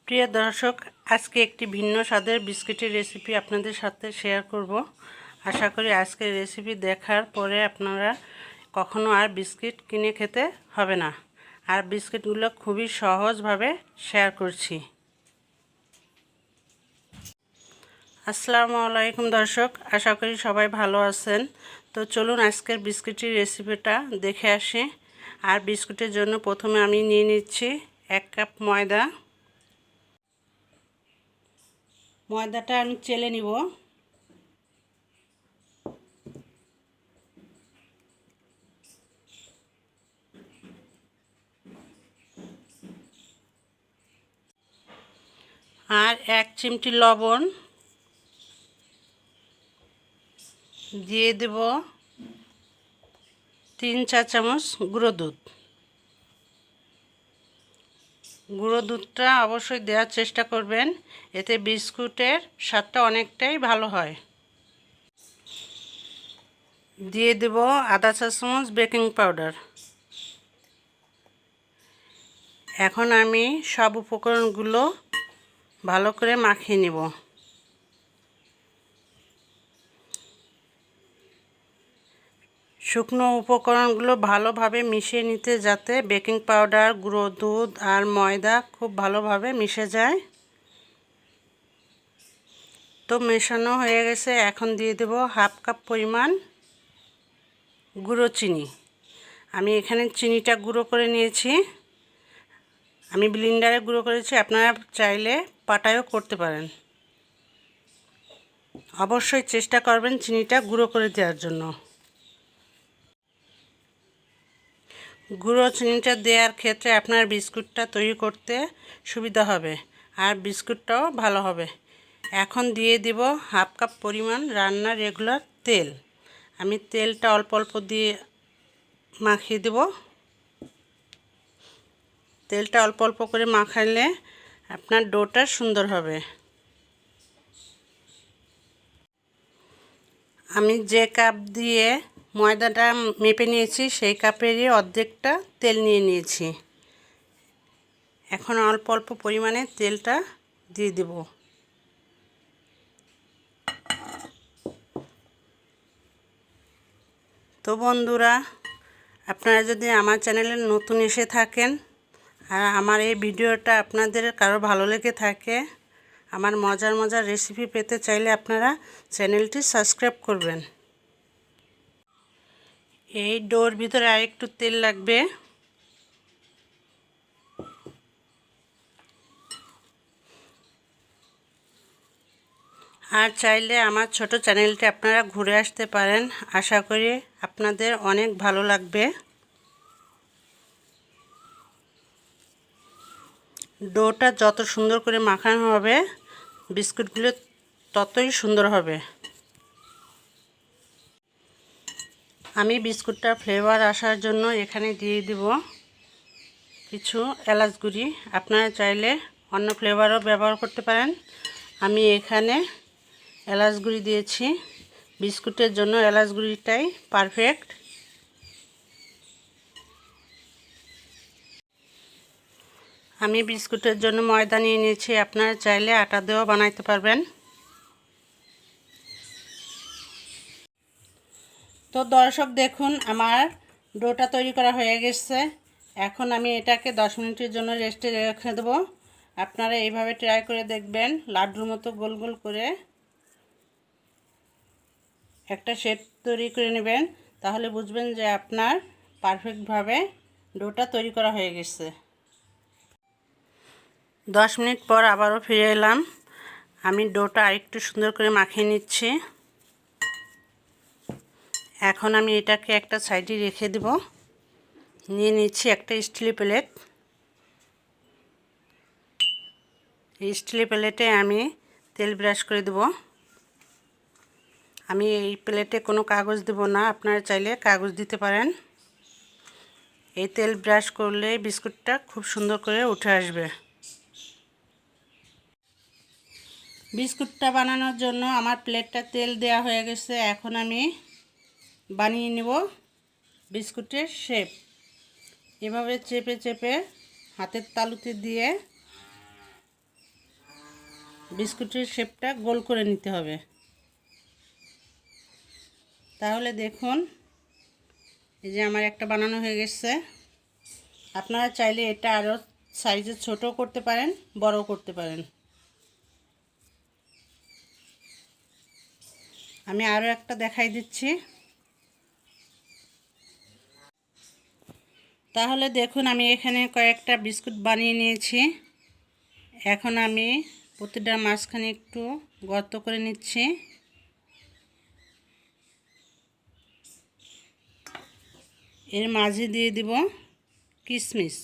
প্রিয় দর্শক, আজকে একটি ভিন্ন স্বাদের বিস্কিটের রেসিপি আপনাদের সাথে শেয়ার করব। আশা করি আজকের রেসিপি দেখার পরে আপনারা কখনো আর বিস্কিট কিনে খেতে হবে না। আর বিস্কিটগুলো খুবই সহজভাবে শেয়ার করছি। আসসালামু আলাইকুম দর্শক, আশা করি সবাই ভালো আছেন। তো চলুন আজকের বিস্কিটের রেসিপিটা দেখে আসি। আর বিস্কুটের জন্য প্রথমে আমি নিয়ে নিচ্ছি 1 কাপ ময়দা। ময়দাটা আমি চেলে নিব। আর 1 চিমটি লবণ দিয়ে দেব। 3 চা চামচ গুঁড়ো দুধ। গুঁড়ো দুধটা অবশ্যই দেওয়ার চেষ্টা করবেন, এতে বিস্কুটের স্বাদটা অনেকটাই ভালো হয়। দিয়ে দেব আধা চা চামচ বেকিং পাউডার। এখন আমি সব উপকরণগুলো ভালো করে মাখিয়ে নেব। শুকনো উপকরণগুলো ভালোভাবে মিশিয়ে নিতে, যাতে বেকিং পাউডার, গুঁড়ো দুধ আর ময়দা খুব ভালোভাবে মিশে যায়। তো মেশানো হয়ে গেছে। এখন দিয়ে দেব 1/2 কাপ পরিমাণ গুঁড়ো চিনি। আমি এখানে চিনিটা গুঁড়ো করে নিয়েছি। আমি ব্লেন্ডারে গুঁড়ো করেছি, আপনারা চাইলে পাটায়ও করতে পারেন। অবশ্যই চেষ্টা করবেন চিনিটা গুঁড়ো করে দেওয়ার জন্য। গুঁড়ো চিনিটা দেওয়ার ক্ষেত্রে আপনার বিস্কুটটা তৈরি করতে সুবিধা হবে, আর বিস্কুটটাও ভালো হবে। এখন দিয়ে দিব 1/2 কাপ পরিমাণ রান্নার রেগুলার তেল। আমি তেলটা অল্প অল্প দিয়ে মাখিয়ে দেব। তেলটা অল্প অল্প করে মাখালে আপনার ডোটা সুন্দর হবে। আমি যে কাপ দিয়ে ময়দাটা মেপে নিয়েছি, সেই কাপেরই অর্ধেকটা তেল নিয়ে নিয়েছি। এখন অল্প অল্প পরিমাণে তেলটা দিয়ে দেব। তো বন্ধুরা, আপনারা যদি আমার চ্যানেলে নতুন এসে থাকেন আর আমার এই ভিডিওটা আপনাদের কারো ভালো লেগে থাকে, আমার মজার মজার রেসিপি পেতে চাইলে আপনারা চ্যানেলটি সাবস্ক্রাইব করবেন। এই ডোর ভিতরে আরেকটু তেল লাগবে। আর চাইলে আমার ছোট চ্যানেলটি আপনারা ঘুরে আসতে পারেন। আশা করি আপনাদের অনেক ভালো লাগবে। ডোটা যত সুন্দর করে মাখানো হবে, বিস্কুটগুলো ততই সুন্দর হবে। আমি বিস্কুটটা ফ্লেভার আসার জন্য এখানে দিয়ে দিব কিছু এলাচ গুঁড়ি। আপনারা চাইলে অন্য ফ্লেভারও ব্যবহার করতে পারেন। আমি এখানে এলাচ গুঁড়ি দিয়েছি। বিস্কুটের জন্য এলাচ গুঁড়িটাই পারফেক্ট। আমি বিস্কুটের জন্য ময়দা নিয়ে নিয়েছি, আপনারা চাইলে আটা দিয়েও বানাইতে পারবেন। তো দর্শক দেখুন, আমার ডোটা তৈরি করা হয়ে গেছে। এখন আমি এটাকে 10 মিনিটের জন্য রেস্টে রেখে দেবো। আপনারা এইভাবে ট্রাই করে দেখবেন, লাড্ডুর মতো গোল গোল করে একটা শেপ তৈরি করে নেবেন, তাহলে বুঝবেন যে আপনার পারফেক্টভাবে ডোটা তৈরি করা হয়ে গেছে। 10 মিনিট পর আবারও ফিরে এলাম। আমি ডোটা আরেকটু সুন্দর করে মাখিয়ে নিচ্ছি। এখন আমি এটাকে একটা সাইডে রেখে দেব। নিয়ে নিচ্ছি একটা স্টিল প্লেট। এই স্টিল প্লেটে আমি তেল ব্রাশ করে দেব। আমি এই প্লেটে কোনো কাগজ দেব না, আপনারা চাইলে কাগজ দিতে পারেন। এই তেল ব্রাশ করলে বিস্কুটটা খুব সুন্দর করে উঠে আসবে। বিস্কুটটা বানানোর জন্য আমার প্লেটটা তেল দেওয়া হয়ে গেছে। এখন আমি বানিয়ে নেব বিস্কুটের শেপ। এভাবে চেপে চেপে হাতের তালুতে দিয়ে বিস্কুটের শেপটা গোল করে নিতে হবে। তাহলে দেখুন এই যে আমার একটা বানানো হয়ে গেছে। আপনারা চাইলে এটা আরও সাইজে ছোটও করতে পারেন, বড়ও করতে পারেন। আমি আরও একটা দেখাই দিচ্ছি। তাহলে দেখুন আমি এখানে কয়েকটা বিস্কুট বানিয়ে নিয়েছি। এখন আমি প্রতিটার মাঝখানে একটু গর্ত করে নিচ্ছি। এর মাঝে দিয়ে দিব কিশমিশ।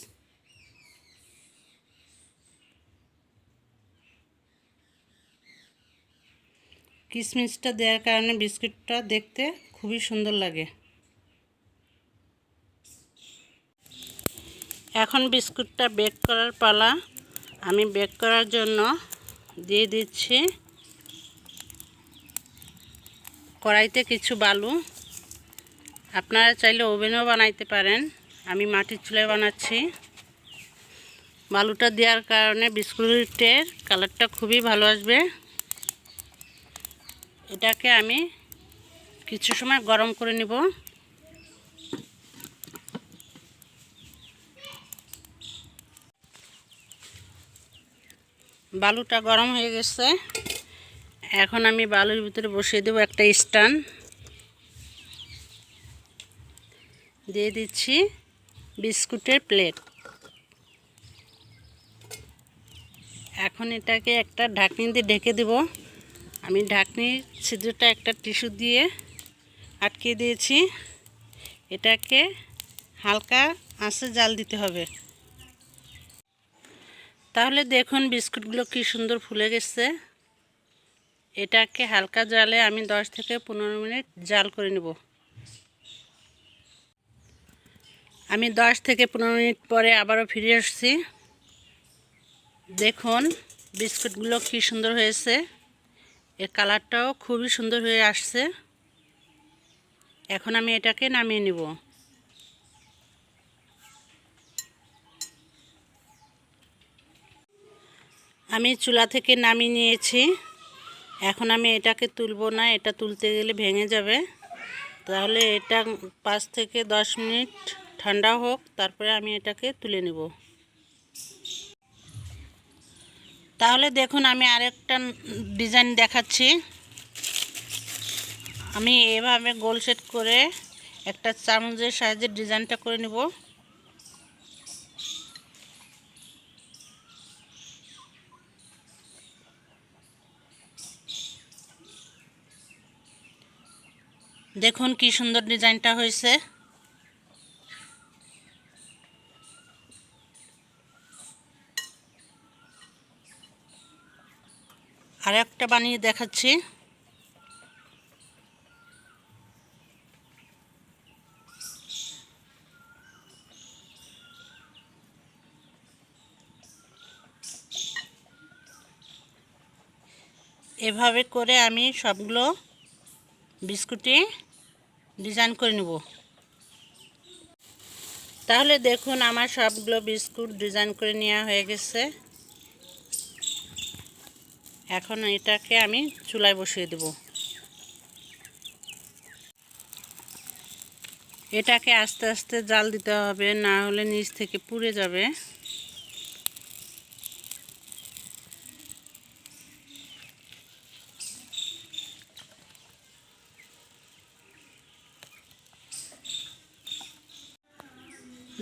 কিশমিশটা দেওয়ার কারণে বিস্কুটটা দেখতে খুবই সুন্দর লাগে। এখন বিস্কুটটা বেক করার পালা। আমি বেক করার জন্য দিয়ে দিচ্ছি কড়াইতে কিছু বালু। আপনারা চাইলে ওভেনেও বানাইতে পারেন, আমি মাটির চুলায় বানাচ্ছি। বালুটা দেওয়ার কারণে বিস্কুটের কালারটা খুবই ভালো আসবে। এটাকে আমি কিছু সময় গরম করে নিব। বালুটা গরম হয়ে গেছে। এখন আমি বালুর ভিতরে বসিয়ে দেব একটা স্ট্যান্ড। দিয়ে দিচ্ছি বিস্কুটের প্লেট। এখন এটাকে একটা ঢাকনি দিয়ে ঢেকে দেব। আমি ঢাকনির ছিদ্রটা একটা টিস্যু দিয়ে আটকে দিয়েছি। এটাকে হালকা আঁচে জাল দিতে হবে। তাহলে দেখুন বিস্কুটগুলো কি সুন্দর ফুলে গেছে। এটাকে হালকা জালে আমি 10 থেকে 15 মিনিট জাল করে নেব। আমি 10 থেকে 15 মিনিট পরে আবারও ফিরে আসছি। দেখুন বিস্কুটগুলো কি সুন্দর হয়েছে। এর কালারটাও খুবই সুন্দর হয়ে আসছে। এখন আমি এটাকে নামিয়ে নেব। আমি চুলা থেকে নামিয়ে নিয়েছি। এখন আমি এটাকে তুলব না, এটা তুলতে গেলে ভেঙে যাবে। তাহলে এটা 5 থেকে 10 মিনিট ঠান্ডা হোক, তারপরে আমি এটাকে তুলে নেব। তাহলে দেখুন আমি আরেকটা ডিজাইন দেখাচ্ছি। আমি এভাবে গোল সেট করে একটা চামচের সাহায্যে ডিজাইনটা করে নেব। দেখুন কি সুন্দর ডিজাইনটা হয়েছে। আর একটা বানিয়ে দেখাচ্ছি। এভাবে করে আমি সবগুলো বিস্কুটই ডিজাইন করে নেব। তাহলে দেখুন আমার সবগুলো বিস্কুট ডিজাইন করে নেওয়া হয়ে গেছে। এখন এটাকে আমি চুলায় বসিয়ে দেব। এটাকে আস্তে আস্তে জাল দিতে হবে, না হলে নিচ থেকে পুড়ে যাবে।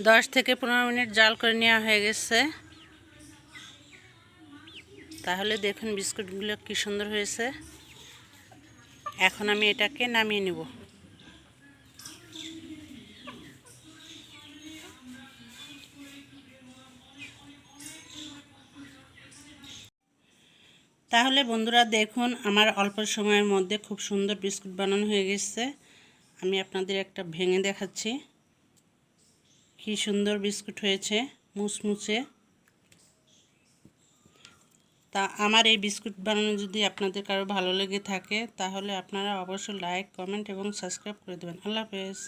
দশ থেকে 15 মিনিট জাল করে নেওয়া হয়ে গেছে। তাহলে দেখুন বিস্কুটগুলো কি সুন্দর হয়েছে। এখন আমি এটাকে নামিয়ে নেব। তাহলে বন্ধুরা দেখুন আমার অল্প সময়ের মধ্যে খুব সুন্দর বিস্কুট বানানো হয়ে গেছে। আমি আপনাদের একটা ভেঙে দেখাচ্ছি। কি সুন্দর বিস্কুট হয়েছে, মুচমুচে। তা আমার এই বিস্কুট বানানো যদি আপনাদের কারো ভালো লেগে থাকে তাহলে আপনারা অবশ্যই লাইক, কমেন্ট এবং সাবস্ক্রাইব করে দেবেন। আল্লাহ হাফেজ।